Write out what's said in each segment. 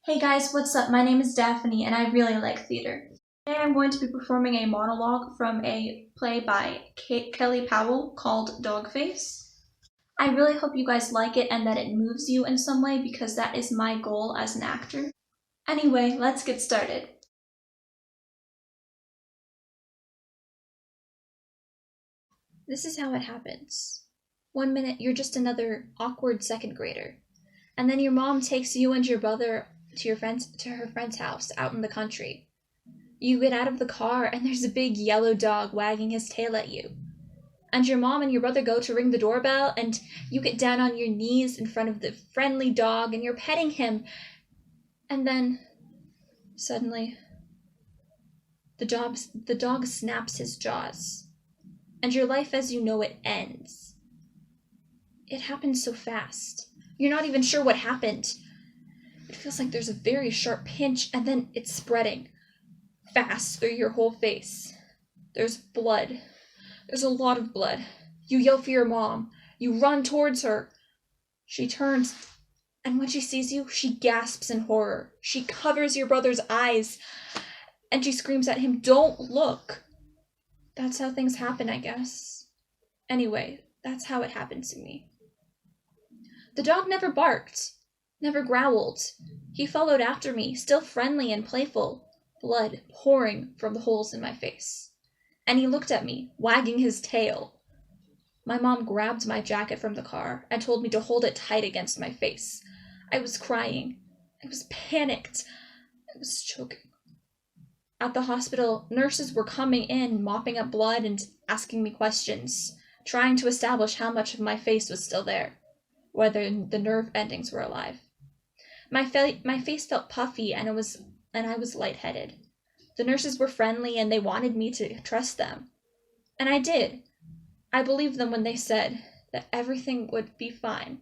Hey guys, what's up? My name is Daphne and I really like theater. Today I'm going to be performing a monologue from a play by Kellie Powell called Dogface. I really hope you guys like it and that it moves you in some way because that is my goal as an actor. Anyway, let's get started. This is how it happens. One minute you're just another awkward second grader, and then your mom takes you and your brother to her friend's house out in the country. You get out of the car and there's a big yellow dog wagging his tail at you. And your mom and your brother go to ring the doorbell and you get down on your knees in front of the friendly dog and you're petting him. And then, suddenly, the dog snaps his jaws. And your life as you know it ends. It happens so fast. You're not even sure what happened. It feels like there's a very sharp pinch and then it's spreading fast through your whole face. There's blood. There's a lot of blood. You yell for your mom. You run towards her. She turns, and when she sees you, she gasps in horror. She covers your brother's eyes, and she screams at him, "Don't look!" That's how things happen, I guess. Anyway, that's how it happened to me. The dog never barked, never growled. He followed after me, still friendly and playful, blood pouring from the holes in my face. And he looked at me, wagging his tail. My mom grabbed my jacket from the car and told me to hold it tight against my face. I was crying. I was panicked. I was choking. At the hospital, nurses were coming in, mopping up blood and asking me questions, trying to establish how much of my face was still there, whether the nerve endings were alive. My face felt puffy and I was lightheaded. The nurses were friendly and they wanted me to trust them. And I did. I believed them when they said that everything would be fine.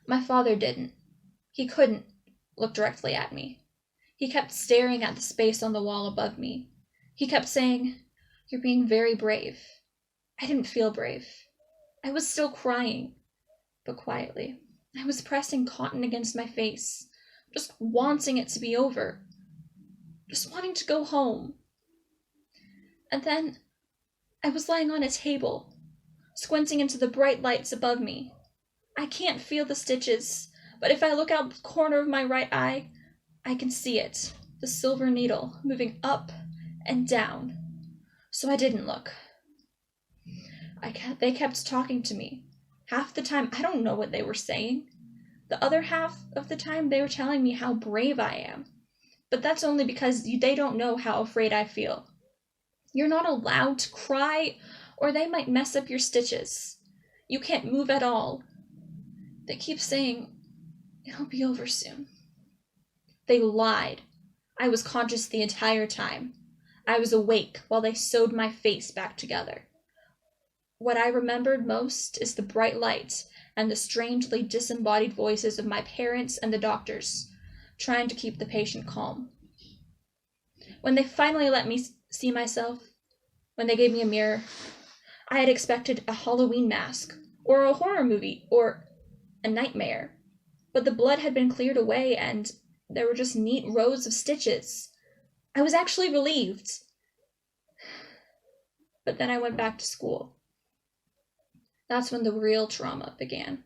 My father didn't. He couldn't look directly at me. He kept staring at the space on the wall above me. He kept saying, "You're being very brave." I didn't feel brave. I was still crying, but quietly. I was pressing cotton against my face, just wanting it to be over. Just wanting to go home. And then I was lying on a table, squinting into the bright lights above me. I can't feel the stitches, but if I look out the corner of my right eye, I can see it, the silver needle moving up and down. So I didn't look. They kept talking to me. Half the time, I don't know what they were saying. The other half of the time, they were telling me how brave I am. But that's only because they don't know how afraid I feel. You're not allowed to cry, or they might mess up your stitches. You can't move at all. They keep saying, "It'll be over soon." They lied. I was conscious the entire time. I was awake while they sewed my face back together. What I remembered most is the bright light and the strangely disembodied voices of my parents and the doctors, trying to keep the patient calm. When they finally let me see myself, when they gave me a mirror, I had expected a Halloween mask, or a horror movie, or a nightmare. But the blood had been cleared away and there were just neat rows of stitches. I was actually relieved. But then I went back to school. That's when the real trauma began.